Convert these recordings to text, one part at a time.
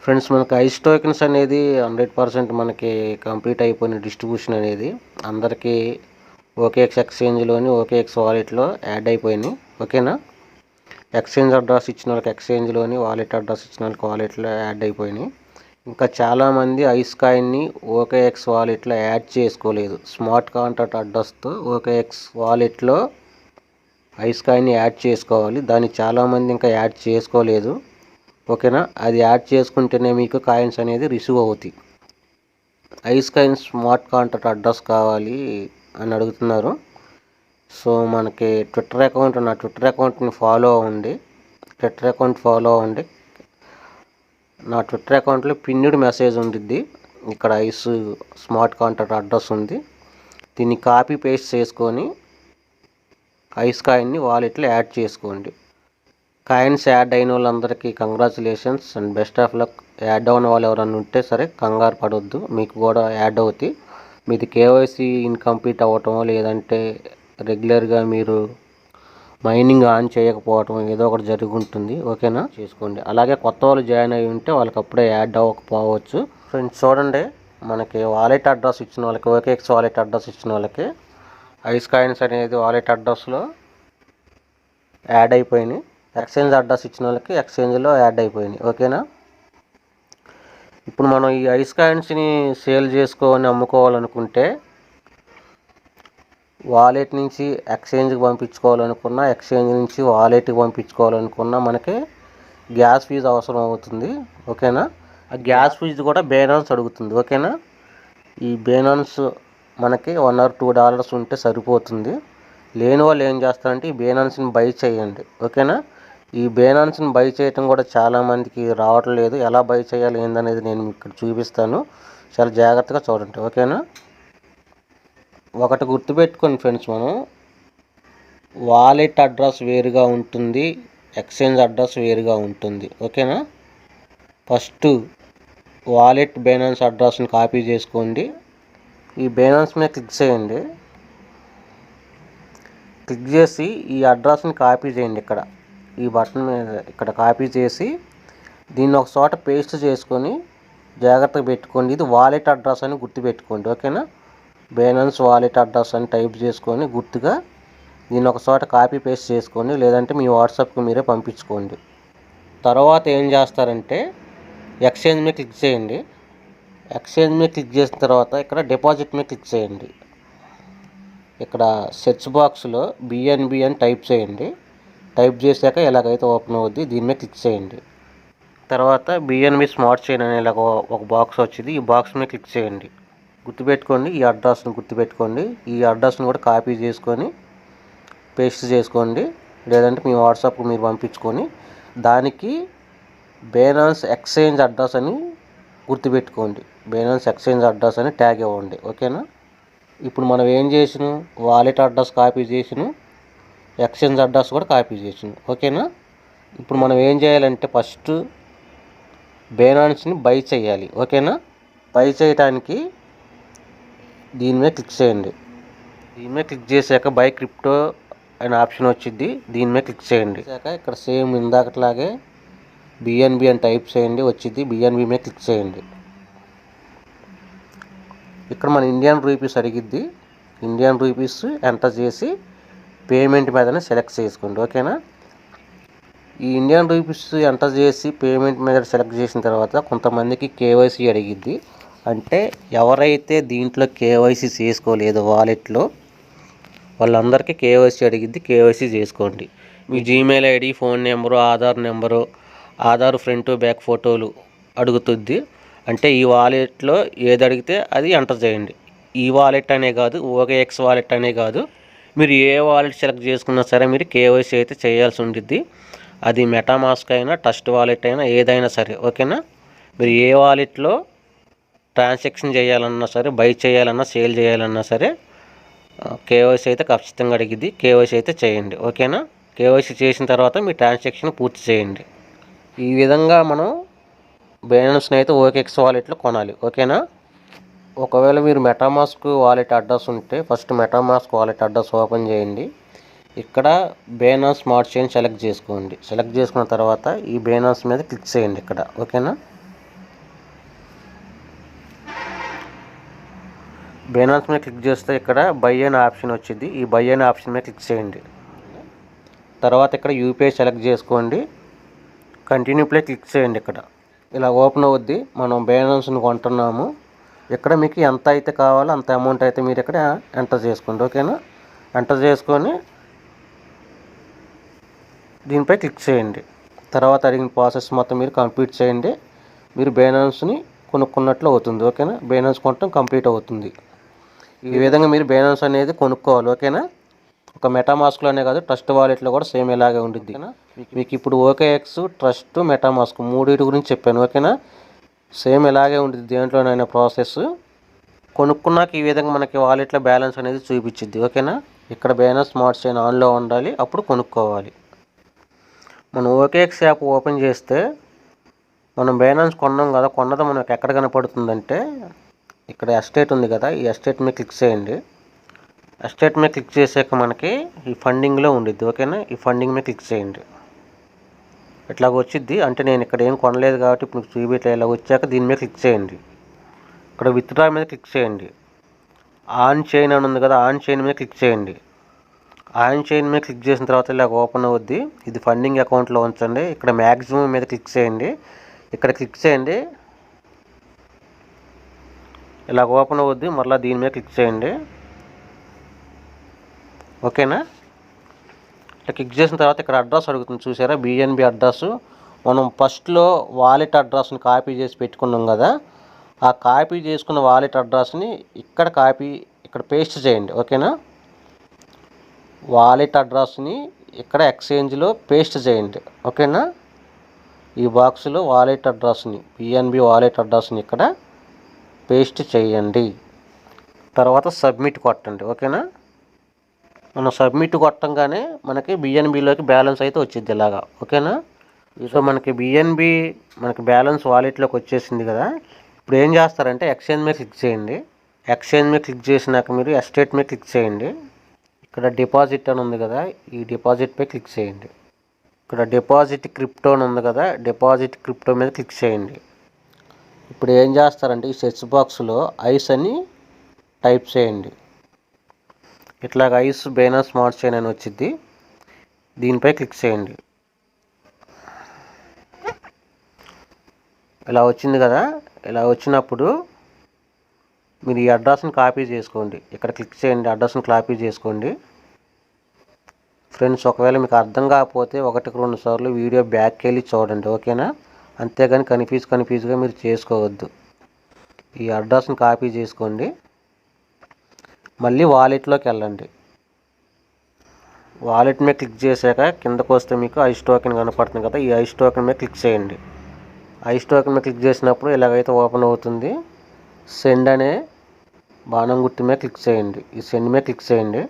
Friends, మనకి ice tokens అనేది 100% మనకి కంప్లీట్ అయిపోయిన డిస్ట్రిబ్యూషన్ అనేది అందరికీ ఓకేఎక్స్ ఎక్స్చేంజ్లోని ఓకేఎక్స్ వాలెట్లో యాడ్ అయిపోయినాయి. ఓకేనా? ఎక్స్చేంజ్ అడ్రస్ ఇచ్చిన వాళ్ళకి ఎక్స్చేంజ్లోని, వాలెట్ అడ్రస్ ఇచ్చిన వాళ్ళకి వాలెట్లో యాడ్ అయిపోయినాయి. ఇంకా చాలామంది ఐస్ కాయిన్ని ఓకేఎక్స్ వాలెట్లో యాడ్ చేసుకోలేదు. స్మార్ట్ కాంట్రాక్ట్ అడ్రస్తో ఓకేఎక్స్ వాలెట్లో ఐస్ కాయిన్ని యాడ్ చేసుకోవాలి. దాన్ని చాలామంది ఇంకా యాడ్ చేసుకోలేదు. ఓకేనా? అది యాడ్ చేసుకుంటేనే మీకు కాయిన్స్ అనేది రిసీవ్ అవుతాయి. Ice coins smart contract address కావాలి అని అడుగుతున్నారు. సో మనకి ట్విట్టర్ అకౌంట్, నా ట్విట్టర్ అకౌంట్ని ఫాలో అవ్వండి. నా ట్విట్టర్ అకౌంట్లో పిన్నుడ్ మెసేజ్ ఉంటుంది. ఇక్కడ ఐస్ స్మార్ట్ కాంట్రాక్ట్ అడ్రస్ ఉంది. దీన్ని కాపీ పేస్ట్ చేసుకొని ఐస్ కాయిన్ని వాలెట్లో యాడ్ చేసుకోండి. కాయిన్స్ యాడ్ అయిన వాళ్ళందరికీ congratulations and best of luck. Add అవ్వని వాళ్ళు ఎవరైనా ఉంటే సరే కంగారు పడవద్దు, మీకు కూడా యాడ్ అవుతాయి. మీది కేవైసీ ఇన్కంప్లీట్ అవ్వటం, లేదంటే రెగ్యులర్గా మీరు మైనింగ్ ఆన్ చేయకపోవటం ఏదో ఒకటి జరుగుతుంది. ఓకేనా? చేసుకోండి. అలాగే కొత్త వాళ్ళు జాయిన్ అయ్యి ఉంటే వాళ్ళకి అప్పుడే యాడ్ అవ్వకపోవచ్చు. ఫ్రెండ్స్ చూడండి, మనకి వాలెట్ అడ్రస్ ఇచ్చిన వాళ్ళకి, ఓకేఎక్స్ వాలెట్ అడ్రస్ ఇచ్చిన వాళ్ళకి ఐస్ కాయిన్స్ అనేది వాలెట్ అడ్రస్లో యాడ్ అయిపోయినాయి. ఎక్స్చేంజ్ అడ్రస్ ఇచ్చిన వాళ్ళకి ఎక్స్చేంజ్లో యాడ్ అయిపోయినాయి. ఓకేనా? ఇప్పుడు మనం ఈ ఐస్ కాయిన్స్ని సేల్ చేసుకొని అమ్ముకోవాలనుకుంటే, వాలెట్ నుంచి ఎక్స్చేంజ్కి పంపించుకోవాలనుకున్నా, ఎక్స్చేంజ్ నుంచి వాలెట్కి పంపించుకోవాలనుకున్నా మనకి గ్యాస్ ఫీజు అవసరం అవుతుంది. ఓకేనా? ఆ గ్యాస్ ఫీజు కూడా బైనాన్స్ అడుగుతుంది. ఓకేనా? ఈ బైనాన్స్ మనకి $1 or $2 ఉంటే సరిపోతుంది. లేని వాళ్ళు ఏం చేస్తారంటే ఈ బైనాన్స్ని బై చేయండి. ఓకేనా? ఈ బైనాన్స్ని బై చేయటం కూడా చాలామందికి రావట్లేదు. ఎలా బై చేయాలి ఏందనేది నేను ఇక్కడ చూపిస్తాను. చాలా జాగ్రత్తగా చూడండి. ఓకేనా? ఒకటి గుర్తుపెట్టుకోండి ఫ్రెండ్స్, మనం వాలెట్ అడ్రస్ వేరుగా ఉంటుంది, ఎక్స్చేంజ్ అడ్రస్ వేరుగా ఉంటుంది. ఓకేనా? ఫస్ట్ వాలెట్ బైనాన్స్ అడ్రస్ని కాపీ చేసుకోండి. ఈ బైనాన్స్ మీద క్లిక్ చేయండి. క్లిక్ చేసి ఈ అడ్రస్ని కాపీ చేయండి. ఇక్కడ ఈ బటన్ మీద ఇక్కడ కాపీ చేసి దీన్ని ఒక చోట పేస్ట్ చేసుకొని జాగ్రత్తగా పెట్టుకోండి. ఇది వాలెట్ అడ్రస్ అని గుర్తుపెట్టుకోండి. ఓకేనా? బైనాన్స్ వాలెట్ అడ్రస్ అని టైప్ చేసుకొని గుర్తుగా దీన్ని ఒక చోట కాపీ పేస్ట్ చేసుకోండి, లేదంటే మీ వాట్సాప్కి మీరే పంపించుకోండి. తర్వాత ఏం చేస్తారంటే ఎక్స్చేంజ్ మీద క్లిక్ చేయండి. ఎక్స్చేంజ్ మీద క్లిక్ చేసిన తర్వాత ఇక్కడ డిపాజిట్ మీద క్లిక్ చేయండి. ఇక్కడ సెర్చ్ బాక్స్లో బిఎన్బి అని టైప్ చేయండి. టైప్ చేశాక ఎలాగైతే ఓపెన్ అవుద్ది, దీని మీద క్లిక్ చేయండి. తర్వాత బిఎన్బి స్మార్ట్ చైన్ అనే ఒక బాక్స్ వచ్చింది. ఈ బాక్స్ మీద క్లిక్ చేయండి. గుర్తుపెట్టుకోండి, ఈ అడ్రస్ని గుర్తుపెట్టుకోండి. ఈ అడ్రస్ని కూడా కాపీ చేసుకొని పేస్ట్ చేసుకోండి, లేదంటే మీ వాట్సాప్కి మీరు పంపించుకొని దానికి బైనాన్స్ ఎక్స్చేంజ్ అడ్రస్ అని గుర్తుపెట్టుకోండి. బైనాన్స్ ఎక్స్చేంజ్ అడ్రస్ అని ట్యాగ్ ఇవ్వండి. ఓకేనా? ఇప్పుడు మనం ఏం చేసినాం, వాలెట్ అడ్రస్ కాపీ చేసినాం, ఎక్స్చేంజ్ అడ్రస్ కూడా కాపీ చేసినాం. ఓకేనా? ఇప్పుడు మనం ఏం చేయాలంటే ఫస్ట్ బైనాన్స్ని బై చేయాలి. ఓకేనా? బై చేయడానికి దీని మీద క్లిక్ చేయండి. దీని మీద క్లిక్ చేశాక బై క్రిప్టో అనే ఆప్షన్ వచ్చింది. దీని మీద క్లిక్ చేయండి. ఇక్కడ సేమ్ ఇందాకట్లాగే బిఎన్బి అని టైప్ చేయండి, వచ్చింది. బిఎన్బి మీద క్లిక్ చేయండి. ఇక్కడ మన ఇండియన్ రూపీస్ అడిగిద్ది. ఇండియన్ రూపీస్ ఎంటర్ చేసి పేమెంట్ మీదనే సెలెక్ట్ చేసుకోండి. ఓకేనా? ఈ ఇండియన్ రూపీస్ ఎంటర్ చేసి పేమెంట్ మీద సెలెక్ట్ చేసిన తర్వాత కొంతమందికి కేవైసీ అడిగిద్ది. అంటే ఎవరైతే దీంట్లో కేవైసీ చేసుకోలేదో వాలెట్లో వాళ్ళందరికీ కేవైసీ అడిగిద్ది. కేవైసీ చేసుకోండి. మీ Gmail ID, phone number, Aadhaar number, Aadhaar front back ఫోటోలు అడుగుతుంది. అంటే ఈ వాలెట్లో ఏది అడిగితే అది ఎంటర్ చేయండి. ఈ వాలెట్ అనే కాదు, ఓకేఎక్స్ వాలెట్ అనే కాదు, మీరు ఏ వాలెట్ సెలెక్ట్ చేసుకున్నా సరే మీరు కేవైసీ అయితే చేయాల్సి ఉంటుంది. అది మెటామాస్క్ అయినా, ట్రస్ట్ వాలెట్ అయినా, ఏదైనా సరే. ఓకేనా? మీరు ఏ వాలెట్లో ట్రాన్సాక్షన్ చేయాలన్నా సరే, బై చేయాలన్నా, సేల్ చేయాలన్నా సరే కేవైసీ అయితే ఖచ్చితంగా అడిగిద్ది. కేవైసీ అయితే చేయండి. ఓకేనా? కేవైసీ చేసిన తర్వాత మీ ట్రాన్సాక్షన్ పూర్తి చేయండి. ఈ విధంగా మనం బైనాన్స్ని అయితే ఓకేఎక్స్ వాలెట్లో కొనాలి. ఓకేనా? ఒకవేళ మీరు మెటామాస్క్ వాలెట్ అడ్రస్ ఉంటే first MetaMask wallet address open చేయండి. ఇక్కడ బైనాన్స్ స్మార్ట్ చైన్ సెలెక్ట్ చేసుకోండి. సెలెక్ట్ చేసుకున్న తర్వాత ఈ బైనాన్స్ మీద క్లిక్ చేయండి ఇక్కడ. ఓకేనా? బైనాన్స్ మీద క్లిక్ చేస్తే ఇక్కడ బై అనే ఆప్షన్ వచ్చింది. ఈ బై అనే ఆప్షన్ మీద క్లిక్ చేయండి. తర్వాత ఇక్కడ యూపీఐ సెలెక్ట్ చేసుకోండి. కంటిన్యూ ప్లే క్లిక్ చేయండి. ఇక్కడ ఇలా ఓపెన్ అవుద్ది. మనం బైనాన్స్ని కొంటున్నాము. ఇక్కడ మీకు ఎంత అయితే కావాలో అంత అమౌంట్ అయితే మీరు ఇక్కడ ఎంటర్ చేసుకోండి. ఓకేనా? ఎంటర్ చేసుకొని దీనిపై క్లిక్ చేయండి. తర్వాత అడిగిన ప్రాసెస్ మొత్తం మీరు కంప్లీట్ చేయండి. మీరు బైనాన్స్ని కొనుక్కున్నట్లు అవుతుంది. ఓకేనా? బైనాన్స్ కొనటం కంప్లీట్ అవుతుంది. ఈ విధంగా మీరు బైనాన్స్ అనేది కొనుక్కోవాలి. ఓకేనా? ఒక మెటామాస్క్లోనే కాదు, ట్రస్ట్ వాలెట్లో కూడా సేమ్ ఇలాగే ఉంటుంది. మీకు ఇప్పుడు OKX, ట్రస్ట్, మెటామాస్క్ మూడింటి గురించి చెప్పాను. ఓకేనా? సేమ్ ఇలాగే ఉంటుంది దేంట్లోనైనా ప్రాసెస్. కొనుక్కున్నాక ఈ విధంగా మనకి వాలెట్లో బ్యాలెన్స్ అనేది చూపించింది. ఓకేనా? ఇక్కడ బైనాన్స్ స్మార్ట్ చైన్ ఆన్లో ఉండాలి, అప్పుడు కొనుక్కోవాలి. మనం OKX యాప్ ఓపెన్ చేస్తే మనం బైనాన్స్ కొన్నాం కదా, కొన్నది మనకు ఎక్కడ కనపడుతుందంటే ఇక్కడ ఎస్టేట్ ఉంది కదా, ఈ ఎస్టేట్ మీద క్లిక్ చేయండి. ఎస్టేట్ మీద క్లిక్ చేసాక మనకి ఈ ఫండింగ్లో ఉండిద్ది. ఓకేనా? ఈ ఫండింగ్ మీద క్లిక్ చేయండి. ఇట్లాగ వచ్చిద్ది. అంటే నేను ఇక్కడ ఏం కొనలేదు కాబట్టి ఇప్పుడు మీకు చూపిట్లా. ఇలా వచ్చాక దీని మీద క్లిక్ చేయండి. ఇక్కడ విత్డ్రా మీద క్లిక్ చేయండి. ఆన్ చైన్ అని ఉంది కదా, ఆన్ చైన్ మీద క్లిక్ చేయండి. ఆన్ చైన్ మీద క్లిక్ చేసిన తర్వాత ఇలా ఓపెన్ అవుద్ది. ఇది ఫండింగ్ అకౌంట్లో ఉంచండి. ఇక్కడ మ్యాక్సిమం మీద క్లిక్ చేయండి. ఇక్కడ క్లిక్ చేయండి. ఇలా ఓపెన్ అవుద్ది. మళ్ళీ దీని మీద క్లిక్ చేయండి. ఓకేనా? ఇట్లా క్లిక్ చేసిన తర్వాత ఇక్కడ అడ్రస్ అడుగుతుంది చూసారా, BNB అడ్రస్. మనం ఫస్ట్లో వాలెట్ అడ్రస్ని కాపీ చేసి పెట్టుకున్నాం కదా, ఆ కాపీ చేసుకున్న వాలెట్ అడ్రస్ని ఇక్కడ పేస్ట్ చేయండి. ఓకేనా? వాలెట్ అడ్రస్ని ఇక్కడ ఎక్స్చేంజ్లో పేస్ట్ చేయండి. ఓకేనా? ఈ బాక్స్లో వాలెట్ అడ్రస్ని, BNB వాలెట్ అడ్రస్ని ఇక్కడ పేస్ట్ చేయండి. తర్వాత సబ్మిట్ కొట్టండి. ఓకేనా? మనం సబ్మిట్ కొట్టంగానే మనకి BNBలోకి బ్యాలెన్స్ అయితే వచ్చింది ఇలాగా. ఓకేనా? సో మనకి BNB బ్యాలెన్స్ వాలెట్లోకి వచ్చేసింది కదా. ఇప్పుడు ఏం చేస్తారంటే ఎక్స్చేంజ్ మీద క్లిక్ చేయండి. ఎక్స్చేంజ్ మీద క్లిక్ చేసినాక మీరు ఎస్టేట్ మీద క్లిక్ చేయండి. ఇక్కడ డిపాజిట్ అని ఉంది కదా, ఈ డిపాజిట్పై క్లిక్ చేయండి. ఇక్కడ డిపాజిట్ క్రిప్టో అని ఉంది కదా, డిపాజిట్ క్రిప్టో మీద క్లిక్ చేయండి. ఇప్పుడు ఏం చేస్తారంటే ఈ సెర్చ్ బాక్స్లో ఐస్ అని టైప్ చేయండి. ఇట్లాగ ఐస్ బైనాన్స్ స్మార్ట్ చైన్ అని వచ్చింది. దీనిపై క్లిక్ చేయండి. ఇలా వచ్చింది కదా. ఇలా వచ్చినప్పుడు మీరు ఈ అడ్రస్ని కాపీ చేసుకోండి. ఇక్కడ క్లిక్ చేయండి, అడ్రస్ని కాపీ చేసుకోండి. ఫ్రెండ్స్, ఒకవేళ మీకు అర్థం కాకపోతే 1-2 సార్లు వీడియో బ్యాక్కి వెళ్ళి చూడండి. ఓకేనా? అంతేగాని కన్ఫ్యూజ్గా మీరు చేసుకోవద్దు. ఈ అడ్రస్ని కాపీ చేసుకోండి. మళ్ళీ వాలెట్లోకి వెళ్ళండి. వాలెట్ మీద క్లిక్ చేశాక కిందకు వస్తే మీకు ఐస్ టోకెన్ కనపడుతుంది కదా, ఈ ఐస్ టోకెన్ మీద క్లిక్ చేయండి. ఐస్ టోకెన్ మీద క్లిక్ చేసినప్పుడు ఇలాగైతే ఓపెన్ అవుతుంది. సెండ్ అనే బాణం గుర్తు మీద క్లిక్ చేయండి. ఈ సెండ్ మీద క్లిక్ చేయండి.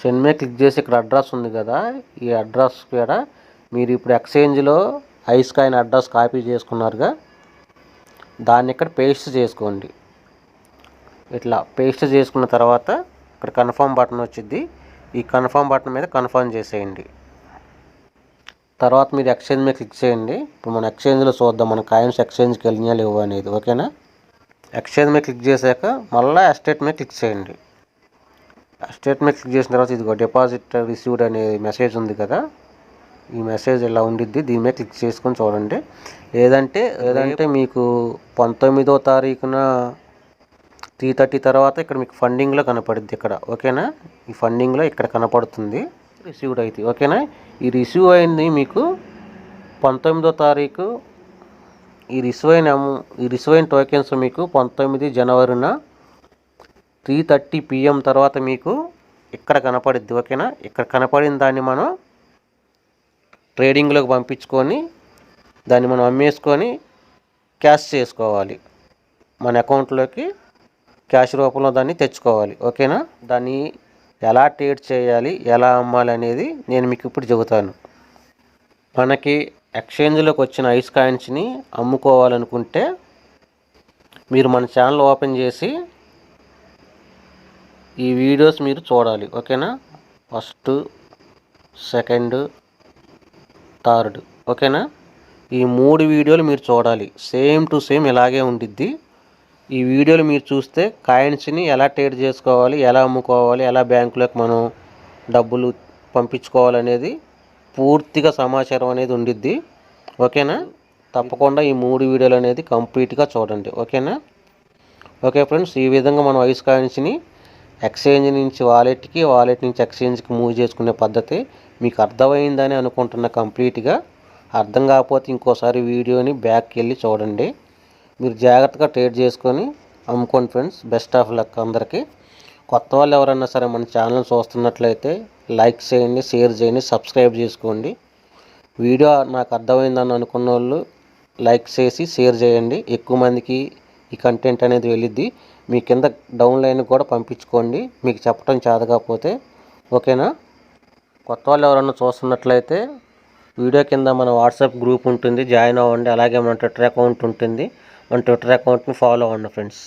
సెండ్ మీద క్లిక్ చేసి ఇక్కడ అడ్రస్ ఉంది కదా, ఈ అడ్రస్ కూడా మీరు ఇప్పుడు ఎక్స్చేంజ్లో ఐస్ కాయిన్ అడ్రస్ కాపీ చేసుకున్నారుగా, దాన్ని ఇక్కడ పేస్ట్ చేసుకోండి. ఇట్లా పేస్ట్ చేసుకున్న తర్వాత ఇక్కడ కన్ఫర్మ్ బటన్ వచ్చింది. ఈ కన్ఫర్మ్ బటన్ మీద కన్ఫర్మ్ చేసేయండి. తర్వాత మీరు ఎక్స్చేంజ్ మీద క్లిక్ చేయండి. ఇప్పుడు మన ఎక్స్చేంజ్లో చూద్దాం మన కాయిన్స్ ఎక్స్చేంజ్కి వెళ్ళినా లేవు అనేది. ఓకేనా? ఎక్స్చేంజ్ మీద క్లిక్ చేశాక మళ్ళీ ఎస్టేట్ మీద క్లిక్ చేయండి. ఎస్టేట్ మీద క్లిక్ చేసిన తర్వాత ఇదిగో డిపాజిట్ రిసీవ్డ్ అనే మెసేజ్ ఉంది కదా, ఈ మెసేజ్ ఇలా ఉండిద్ది. దీని మీద క్లిక్ చేసుకొని చూడండి. లేదంటే మీకు 19వ తారీఖున 3:30 తర్వాత ఇక్కడ మీకు ఫండింగ్లో కనపడుద్ది ఇక్కడ. ఓకేనా? ఈ ఫండింగ్లో ఇక్కడ కనపడుతుంది రిసీవ్డ్ అయితే. ఓకేనా? ఈ రిసీవ్ అయింది మీకు 19వ తారీఖు. ఈ రిసీవ్ అయిన టోకెన్స్ మీకు 19 జనవరిన 3:30 PM తర్వాత మీకు ఇక్కడ కనపడుద్ది. ఓకేనా? ఇక్కడ కనపడిన దాన్ని మనం ట్రేడింగ్లోకి పంపించుకొని దాన్ని మనం అమ్మేసుకొని క్యాష్ చేసుకోవాలి. మన అకౌంట్లోకి క్యాష్ రూపంలో దాన్ని తెచ్చుకోవాలి. ఓకేనా? దాన్ని ఎలా ట్రేడ్ చేయాలి, ఎలా అమ్మాలి అనేది నేను మీకు ఇప్పుడు చెబుతాను. మనకి ఎక్స్చేంజ్లోకి వచ్చిన ఐస్ కాయిన్స్ని అమ్ముకోవాలనుకుంటే మీరు మన ఛానల్ ఓపెన్ చేసి ఈ వీడియోస్ మీరు చూడాలి. ఓకేనా? First, second, third. ఓకేనా? ఈ 3 వీడియోలు మీరు చూడాలి. సేమ్ టు సేమ్ ఇలాగే ఉండిద్ది. ఈ వీడియోలు మీరు చూస్తే కాయిన్స్ని ఎలా ట్రేడ్ చేసుకోవాలి, ఎలా అమ్ముకోవాలి, ఎలా బ్యాంకులోకి మనం డబ్బులు పంపించుకోవాలనేది పూర్తిగా సమాచారం అనేది ఉండిద్ది. ఓకేనా? తప్పకుండా ఈ 3 వీడియోలు అనేది కంప్లీట్గా చూడండి. ఓకేనా? ఓకే ఫ్రెండ్స్, ఈ విధంగా మనం ఐస్ కాయిన్స్ని ఎక్స్చేంజ్ నుంచి వాలెట్కి, వాలెట్ నుంచి ఎక్స్చేంజ్కి మూవ్ చేసుకునే పద్ధతి మీకు అర్థమైందని అనుకుంటున్న. కంప్లీట్గా అర్థం కాకపోతే ఇంకోసారి వీడియోని బ్యాక్కి వెళ్ళి చూడండి. మీరు జాగ్రత్తగా ట్రేడ్ చేసుకొని అమ్ముకోండి ఫ్రెండ్స్. బెస్ట్ ఆఫ్ లక్ అందరికీ. కొత్త వాళ్ళు ఎవరన్నా సరే మన ఛానల్ చూస్తున్నట్లయితే లైక్ చేయండి, షేర్ చేయండి, సబ్స్క్రైబ్ చేసుకోండి. వీడియో నాకు అర్థమైందని అనుకున్న వాళ్ళు లైక్ చేసి షేర్ చేయండి. ఎక్కువ మందికి ఈ కంటెంట్ అనేది వెళ్ళిద్ది. మీ కింద డౌన్ లైన్ కూడా పంపించుకోండి మీకు చెప్పడం చేతకాకపోతే. ఓకేనా? కొత్త వాళ్ళు ఎవరన్నా చూస్తున్నట్లయితే వీడియో కింద మన వాట్సాప్ గ్రూప్ ఉంటుంది, జాయిన్ అవ్వండి. అలాగే మన ట్విట్టర్ అకౌంట్ ఉంటుంది, మన ట్విట్టర్ అకౌంట్ని ఫాలో అవ్వండి ఫ్రెండ్స్.